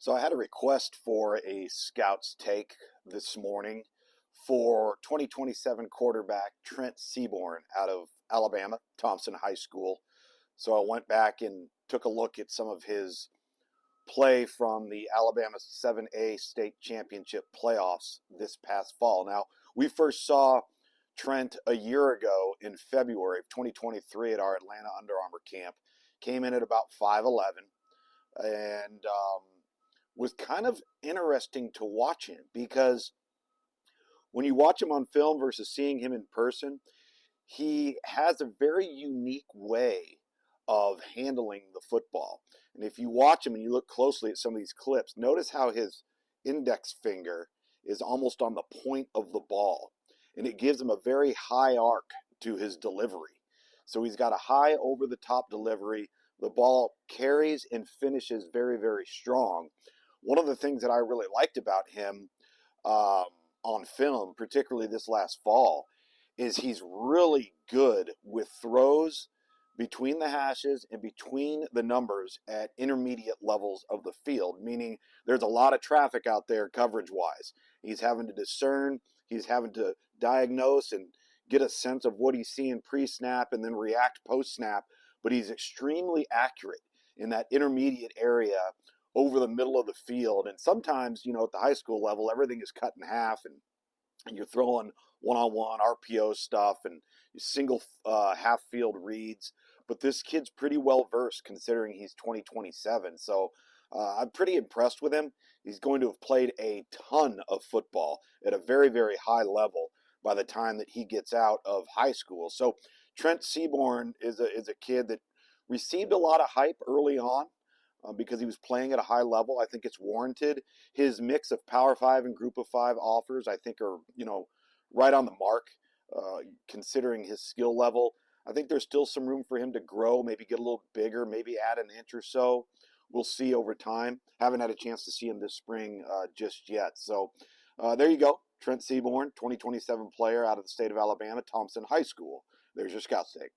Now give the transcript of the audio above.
So I had a request for a scout's take this morning for 2027 quarterback Trent Seaborn out of Alabama, Thompson High School. So I went back and took a look at some of his play from the Alabama 7A state championship playoffs this past fall. Now, we first saw Trent a year ago in February of 2023 at our Atlanta Under Armour camp. Came in at about 5'11", and was kind of interesting to watch him because when you watch him on film versus seeing him in person, he has a very unique way of handling the football. And if you watch him and you look closely at some of these clips, notice how his index finger is almost on the point of the ball. And it gives him a very high arc to his delivery. So he's got a high over the top delivery. The ball carries and finishes very, very strong. One of the things that I really liked about him on film, particularly this last fall, is he's really good with throws between the hashes and between the numbers at intermediate levels of the field, meaning there's a lot of traffic out there coverage-wise. He's having to discern, he's having to diagnose and get a sense of what he's seeing pre-snap and then react post-snap, but he's extremely accurate in that intermediate area over the middle of the field. And sometimes, at the high school level, everything is cut in half and you're throwing one-on-one RPO stuff and single half-field reads. But this kid's pretty well-versed considering he's 2027. So I'm pretty impressed with him. He's going to have played a ton of football at a very, very high level by the time that he gets out of high school. So Trent Seaborn is a kid that received a lot of hype early on because he was playing at a high level. I think it's warranted. His mix of Power 5 and Group of 5 offers, I think, are right on the mark considering his skill level. I think there's still some room for him to grow, maybe get a little bigger, maybe add an inch or so. We'll see over time. Haven't had a chance to see him this spring just yet. So there you go. Trent Seaborn, 2027 player out of the state of Alabama, Thompson High School. There's your scout's take.